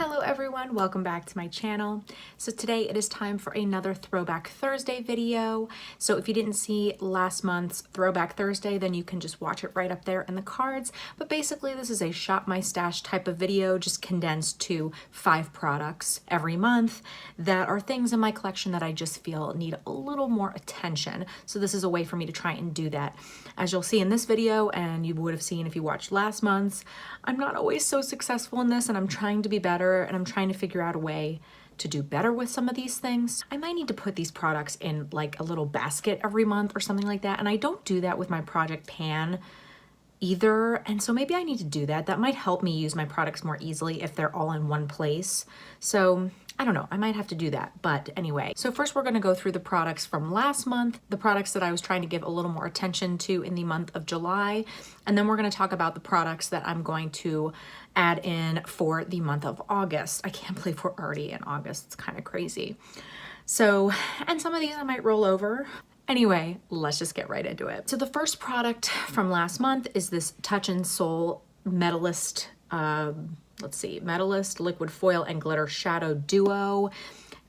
Hello everyone, welcome back to my channel. So today it is time for another Throwback Thursday video. So if you didn't see last month's Throwback Thursday, then you can just watch it right up there in the cards. But basically this is a shop my stash type of video, just condensed to 5 products every month that are things in my collection that I just feel need a little more attention. So this is a way for me to try and do that. As you'll see in this video, and you would have seen if you watched last month's, I'm not always so successful in this, and I'm trying to be better, and I'm trying to figure out a way to do better with some of these things. I might need to put these products in like a little basket every month or something like that, and I don't do that with my project pan either, and so maybe I need to do that. That might help me use my products more easily if they're all in one place. So I don't know, I might have to do that. But anyway, so first we're going to go through the products from last month, the products that I was trying to give a little more attention to in the month of July, and then we're going to talk about the products that I'm going to add in for the month of August. I can't believe we're already in August. It's kind of crazy. So, and some of these I might roll over. Anyway, let's just get right into it. So the first product from last month is this Touch in Sol Medalist, Medalist Liquid Foil and Glitter Shadow Duo.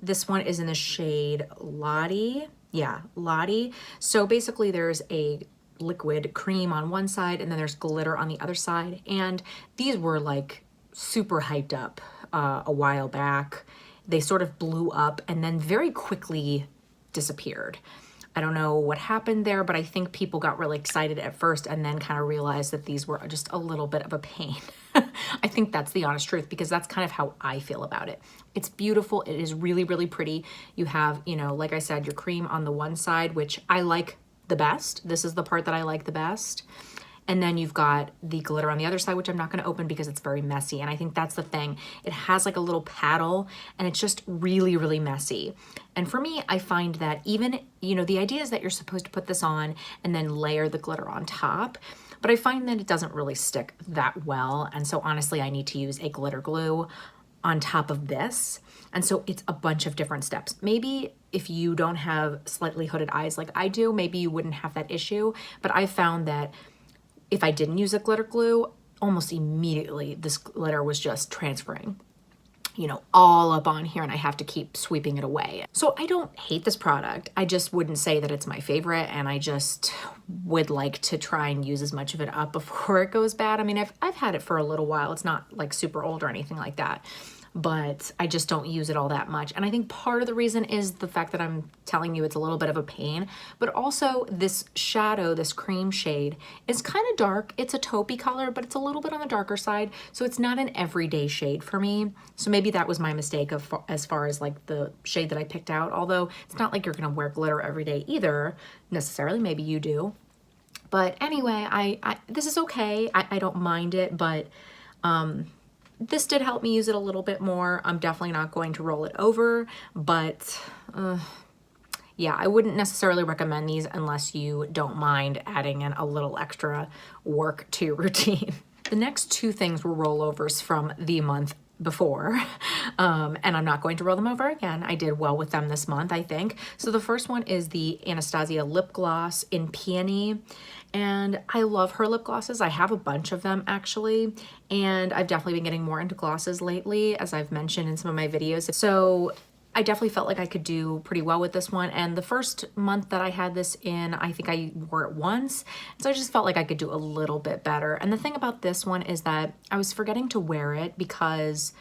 This one is in the shade Lottie. Yeah, Lottie. So basically there's a liquid cream on one side and then there's glitter on the other side. And these were like super hyped up a while back. They sort of blew up and then very quickly disappeared. I don't know what happened there, but I think people got really excited at first and then kind of realized that these were just a little bit of a pain. I think that's the honest truth, because that's kind of how I feel about it. It's beautiful. It is really, really pretty. You have, you know, like I said, your cream on the one side, which I like the best. This is the part that I like the best. And then you've got the glitter on the other side, which I'm not going to open because it's very messy. And I think that's the thing. It has like a little paddle and it's just really, really messy. And for me, I find that even, you know, the idea is that you're supposed to put this on and then layer the glitter on top. But I find that it doesn't really stick that well. And so honestly, I need to use a glitter glue on top of this. And so it's a bunch of different steps. Maybe if you don't have slightly hooded eyes like I do, maybe you wouldn't have that issue. But I found that if I didn't use a glitter glue, almost immediately this glitter was just transferring, you know, all up on here, and I have to keep sweeping it away. So I don't hate this product. I just wouldn't say that it's my favorite, and I just would like to try and use as much of it up before it goes bad. I mean, I've had it for a little while. It's not like super old or anything like that, but I just don't use it all that much. And I think part of the reason is the fact that I'm telling you it's a little bit of a pain, but also this shadow, this cream shade is kind of dark. It's a taupey color, but it's a little bit on the darker side. So it's not an everyday shade for me. So maybe that was my mistake as far as like the shade that I picked out. Although it's not like you're gonna wear glitter every day either, necessarily. Maybe you do. But anyway, this is okay. I don't mind it, but this did help me use it a little bit more. I'm definitely not going to roll it over, but yeah, I wouldn't necessarily recommend these unless you don't mind adding in a little extra work to your routine. The next 2 things were rollovers from the month before, and I'm not going to roll them over again. I did well with them this month, I think. So the first one is the Anastasia lip gloss in Peony, and I love her lip glosses. I have a bunch of them actually, and I've definitely been getting more into glosses lately, as I've mentioned in some of my videos. So I definitely felt like I could do pretty well with this one. And the first month that I had this in, I think I wore it once. So I just felt like I could do a little bit better. And the thing about this one is that I was forgetting to wear it, because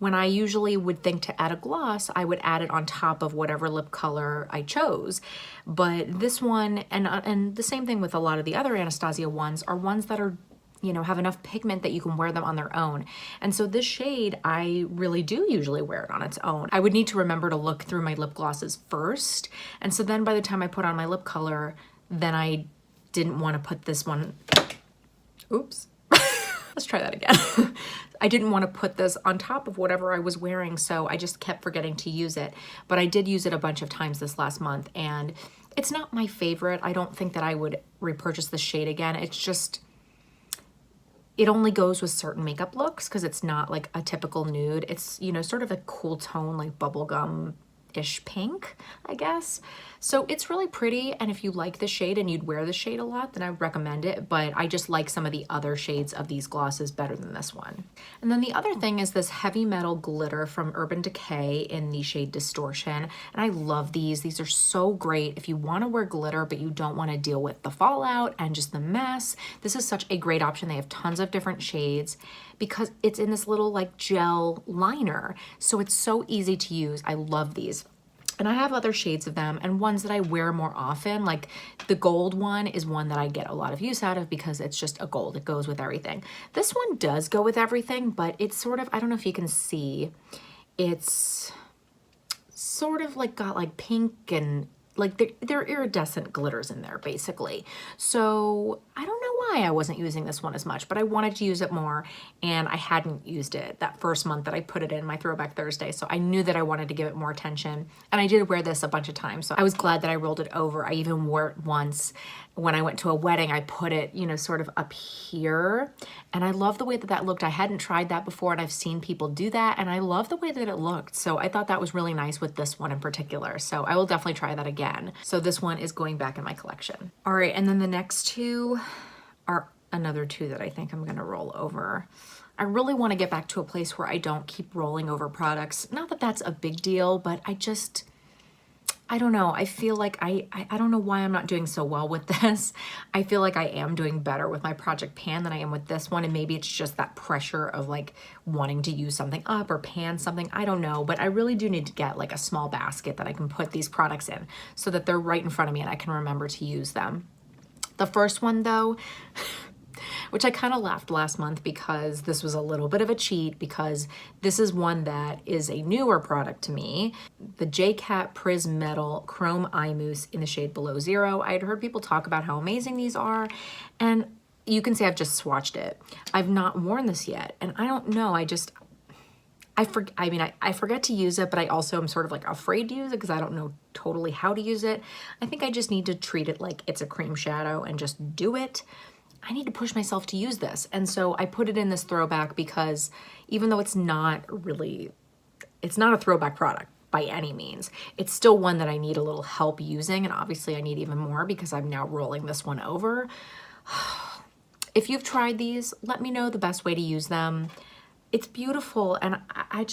when I usually would think to add a gloss, I would add it on top of whatever lip color I chose. But this one, and the same thing with a lot of the other Anastasia ones, are ones that are, you know, have enough pigment that you can wear them on their own. And so this shade, I really do usually wear it on its own. I would need to remember to look through my lip glosses first. And so then by the time I put on my lip color, then I didn't want to put this one, oops, let's try that again. I didn't want to put this on top of whatever I was wearing, so I just kept forgetting to use it. But I did use it a bunch of times this last month, and it's not my favorite. I don't think that I would repurchase the shade again. It's just, it only goes with certain makeup looks because it's not like a typical nude. It's, you know, sort of a cool tone, like bubblegum ish pink, I guess. So it's really pretty, and if you like the shade and you'd wear the shade a lot, then I would recommend it, but I just like some of the other shades of these glosses better than this one. And then the other thing is this heavy metal glitter from Urban Decay in the shade Distortion, and I love these. These are so great if you want to wear glitter but you don't want to deal with the fallout and just the mess. This is such a great option. They have tons of different shades because it's in this little like gel liner, so it's so easy to use. I love these. And I have other shades of them and ones that I wear more often. Like the gold one is one that I get a lot of use out of because it's just a gold. It goes with everything. This one does go with everything, but it's sort of, I don't know if you can see, it's sort of like got like pink and like they're iridescent glitters in there basically. So I don't know why I wasn't using this one as much, but I wanted to use it more and I hadn't used it that first month that I put it in my Throwback Thursday. So I knew that I wanted to give it more attention, and I did wear this a bunch of times. So I was glad that I rolled it over. I even wore it once when I went to a wedding. I put it, you know, sort of up here, and I love the way that that looked. I hadn't tried that before, and I've seen people do that, and I love the way that it looked. So I thought that was really nice with this one in particular. So I will definitely try that again. So this one is going back in my collection. All right, and then the next two are another two that I think I'm gonna roll over. I really want to get back to a place where I don't keep rolling over products. Not that that's a big deal, but I don't know. I feel like I don't know why I'm not doing so well with this. I feel like I am doing better with my Project Pan than I am with this one. And maybe it's just that pressure of like wanting to use something up or pan something. I don't know. But I really do need to get like a small basket that I can put these products in so that they're right in front of me and I can remember to use them. The first one though, which I kind of laughed last month because this was a little bit of a cheat because this is one that is a newer product to me. The J.Cat Prism Metal Chrome Eye Mousse in the shade Below Zero. I had heard people talk about how amazing these are, and you can see I've just swatched it. I've not worn this yet, and I don't know, I forget to use it, but I also am sort of like afraid to use it because I don't know totally how to use it. I think I just need to treat it like it's a cream shadow and just do it. I need to push myself to use this. And so I put it in this Throwback because even though it's not a Throwback product by any means, it's still one that I need a little help using. And obviously I need even more because I'm now rolling this one over. If you've tried these, let me know the best way to use them. It's beautiful, and I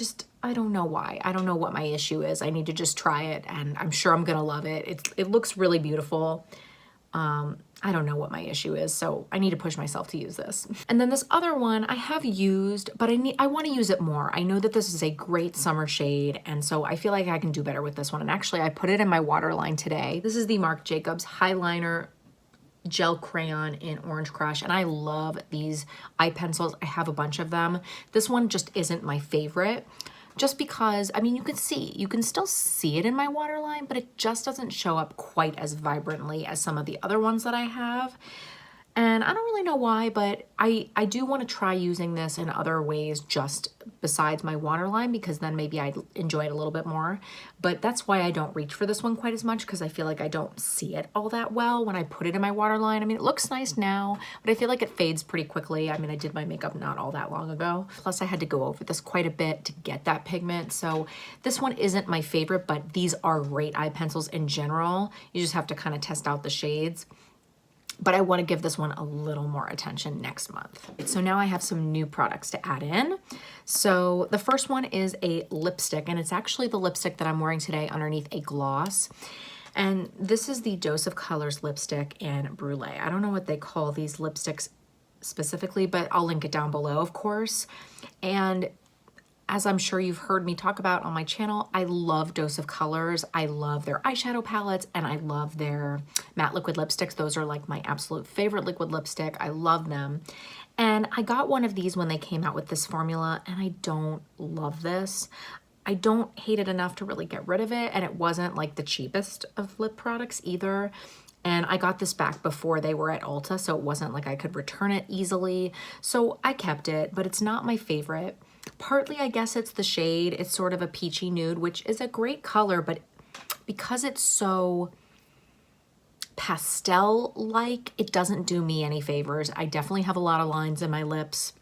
don't know why. I don't know what my issue is. I need to just try it, and I'm sure I'm gonna love it. It looks really beautiful. I don't know what my issue is, so I need to push myself to use this. And then this other one I have used, but I want to use it more. I know that this is a great summer shade, and so I feel like I can do better with this one. And actually, I put it in my waterline today. This is the Marc Jacobs Highliner Gel Crayon in Orange Crush, and I love these eye pencils. I have a bunch of them. This one just isn't my favorite, just because, I mean, you can still see it in my waterline, but it just doesn't show up quite as vibrantly as some of the other ones that I have. And I don't really know why, but I do want to try using this in other ways just besides my waterline, because then maybe I'd enjoy it a little bit more. But that's why I don't reach for this one quite as much, because I feel like I don't see it all that well when I put it in my waterline. I mean, it looks nice now, but I feel like it fades pretty quickly. I mean, I did my makeup not all that long ago. Plus, I had to go over this quite a bit to get that pigment. So this one isn't my favorite, but these are great eye pencils in general. You just have to kind of test out the shades. But I want to give this one a little more attention next month. So now I have some new products to add in. So the first one is a lipstick, and it's actually the lipstick that I'm wearing today underneath a gloss. And this is the Dose of Colors lipstick in Brûlée. I don't know what they call these lipsticks specifically, but I'll link it down below, of course. And as I'm sure you've heard me talk about on my channel, I love Dose of Colors. I love their eyeshadow palettes, and I love their matte liquid lipsticks. Those are like my absolute favorite liquid lipstick. I love them. And I got one of these when they came out with this formula, and I don't love this. I don't hate it enough to really get rid of it, and it wasn't like the cheapest of lip products either. And I got this back before they were at Ulta, so it wasn't like I could return it easily. So I kept it, but it's not my favorite. Partly, I guess it's the shade. It's sort of a peachy nude, which is a great color, but because it's so pastel-like, it doesn't do me any favors. I definitely have a lot of lines in my lips,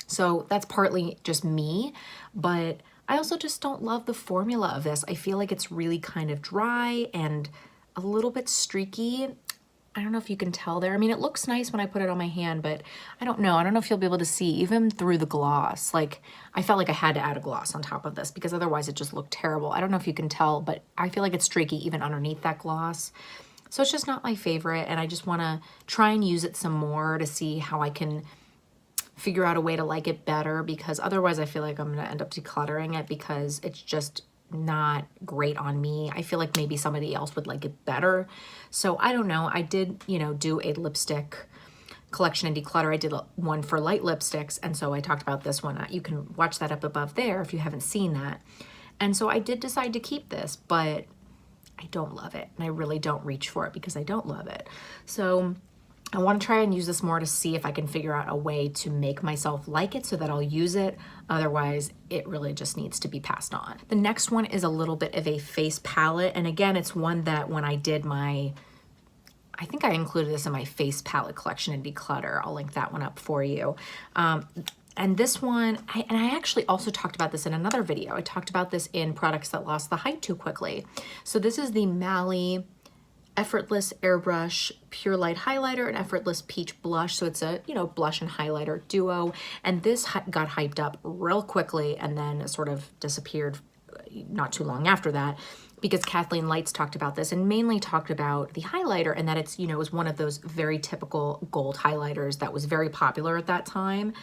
so that's partly just me, but I also just don't love the formula of this. I feel like it's really kind of dry and a little bit streaky. I don't know if you can tell there. I mean, it looks nice when I put it on my hand, but I don't know. I don't know if you'll be able to see even through the gloss. Like, I felt like I had to add a gloss on top of this because otherwise it just looked terrible. I don't know if you can tell, but I feel like it's streaky even underneath that gloss. So it's just not my favorite, and I just want to try and use it some more to see how I can figure out a way to like it better, because otherwise I feel like I'm going to end up decluttering it because it's just not great on me. I feel like maybe somebody else would like it better. So I don't know. I did, you know, do a lipstick collection and declutter. I did one for light lipsticks, and so I talked about this one. You can watch that up above there if you haven't seen that. And so I did decide to keep this, but I don't love it, and I really don't reach for it because I don't love it. So I want to try and use this more to see if I can figure out a way to make myself like it so that I'll use it. Otherwise, it really just needs to be passed on. The next one is a little bit of a face palette. And again, it's one that when I did my, I think I included this in my face palette collection and declutter. I'll link that one up for you. And this one, I actually also talked about this in another video. I talked about this in products that lost the height too quickly. So this is the Mally Effortless Airbrush Pure Light Highlighter and Effortless Peach Blush. So it's a, you know, blush and highlighter duo. And this got hyped up real quickly and then sort of disappeared not too long after that, because Kathleen Lights talked about this and mainly talked about the highlighter, and that it's, you know, was one of those very typical gold highlighters that was very popular at that time.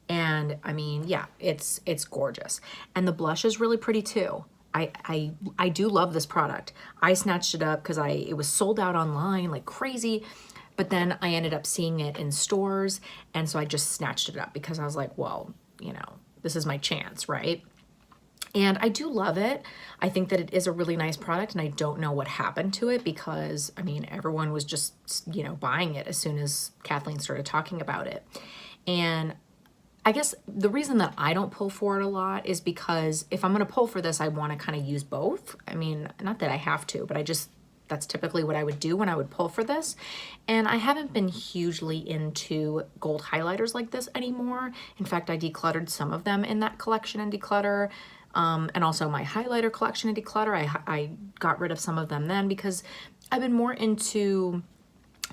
And I mean, yeah, it's gorgeous. And the blush is really pretty too. I do love this product. I snatched it up because it was sold out online like crazy, but then I ended up seeing it in stores, and so I just snatched it up because I was like, well, you know, this is my chance, right? And I do love it. I think that it is a really nice product, and I don't know what happened to it because, I mean, everyone was just, you know, buying it as soon as Kathleen started talking about it. And I guess the reason that I don't pull for it a lot is because if I'm going to pull for this, I want to kind of use both. I mean, not that I have to, but that's typically what I would do when I would pull for this. And I haven't been hugely into gold highlighters like this anymore. In fact, I decluttered some of them in that collection and declutter. And also my highlighter collection and declutter. I got rid of some of them then because I've been more into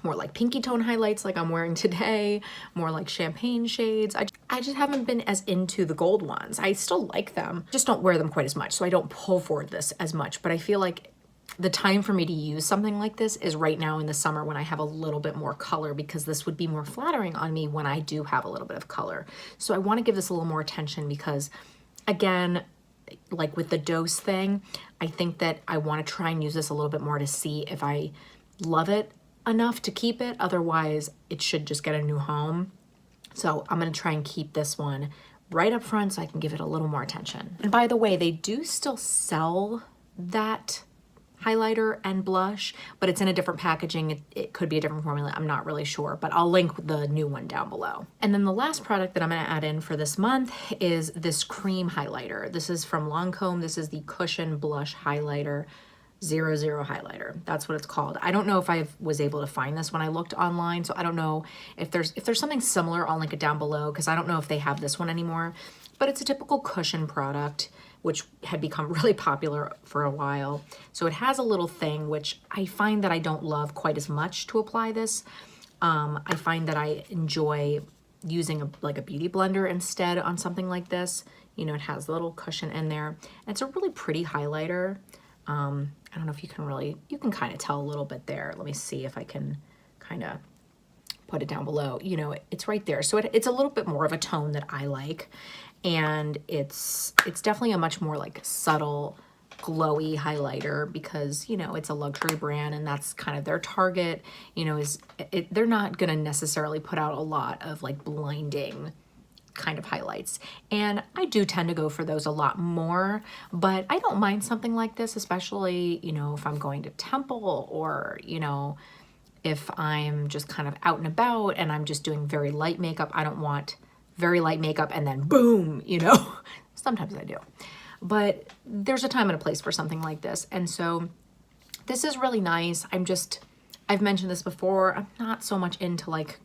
more like pinky tone highlights like I'm wearing today, more like champagne shades. I just haven't been as into the gold ones. I still like them, just don't wear them quite as much, so I don't pull for this as much. But I feel like the time for me to use something like this is right now in the summer when I have a little bit more color, because this would be more flattering on me when I do have a little bit of color. So I want to give this a little more attention because, again, like with the dose thing, I think that I want to try and use this a little bit more to see if I love it enough to keep it. Otherwise, it should just get a new home. So I'm going to try and keep this one right up front so I can give it a little more attention. And by the way, they do still sell that highlighter and blush, but it's in a different packaging. It could be a different formula. I'm not really sure, but I'll link the new one down below. And then the last product that I'm going to add in for this month is this cream highlighter. This is from Lancome. This is the Cushion Blush Highlighter 00 highlighter. That's what it's called. I don't know if I was able to find this when I looked online, so I don't know if there's something similar. I'll link it down below because I don't know if they have this one anymore. But it's a typical cushion product, which had become really popular for a while. So it has a little thing, which I find that I don't love quite as much to apply this. I find that I enjoy using like a beauty blender instead on something like this. You know, it has a little cushion in there. And it's a really pretty highlighter. I don't know if you can kind of tell a little bit there. Let me see if I can kind of put it down below. You know, it's right there. So it's a little bit more of a tone that I like. And it's definitely a much more like subtle, glowy highlighter because, you know, it's a luxury brand and that's kind of their target, you know, they're not going to necessarily put out a lot of like blinding kind of highlights. And I do tend to go for those a lot more, but I don't mind something like this, especially, you know, if I'm going to Temple or, you know, if I'm just kind of out and about and I'm just doing very light makeup. I don't want very light makeup and then boom, you know. Sometimes I do. But there's a time and a place for something like this. And so this is really nice. I've mentioned this before. I'm not so much into like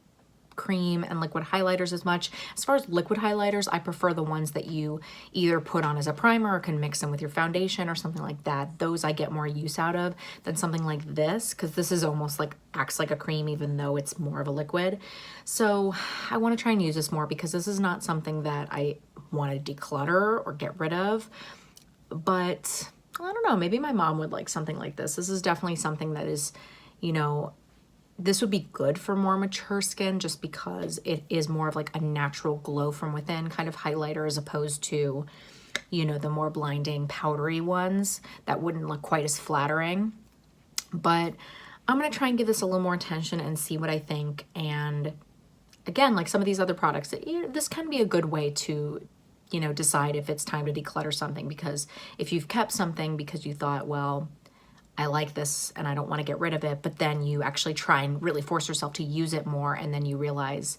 cream and liquid highlighters as much. As far as liquid highlighters, I prefer the ones that you either put on as a primer or can mix them with your foundation or something like that. Those I get more use out of than something like this, because this is almost like, acts like a cream even though it's more of a liquid. So I want to try and use this more because this is not something that I want to declutter or get rid of. But I don't know, maybe my mom would like something like this. This is definitely something that is, you know, this would be good for more mature skin just because it is more of like a natural glow from within kind of highlighter as opposed to, you know, the more blinding powdery ones that wouldn't look quite as flattering. But I'm going to try and give this a little more attention and see what I think. And again, like some of these other products, this can be a good way to, you know, decide if it's time to declutter something, because if you've kept something because you thought, well, I like this and I don't want to get rid of it, but then you actually try and really force yourself to use it more and then you realize,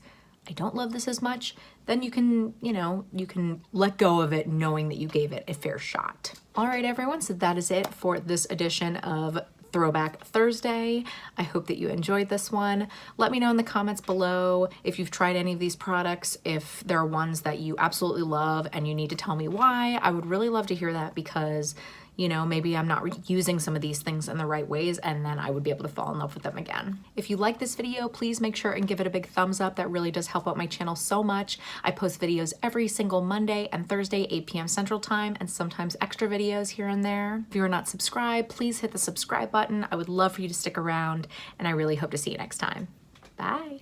I don't love this as much, then you can, you know, you can let go of it knowing that you gave it a fair shot. All right, everyone, so that is it for this edition of Throwback Thursday. I hope that you enjoyed this one. Let me know in the comments below if you've tried any of these products, if there are ones that you absolutely love and you need to tell me why. I would really love to hear that because, you know, maybe I'm not using some of these things in the right ways and then I would be able to fall in love with them again. If you like this video, please make sure and give it a big thumbs up. That really does help out my channel so much. I post videos every single Monday and Thursday, 8 p.m. Central Time, and sometimes extra videos here and there. If you're not subscribed, please hit the subscribe button. I would love for you to stick around and I really hope to see you next time. Bye.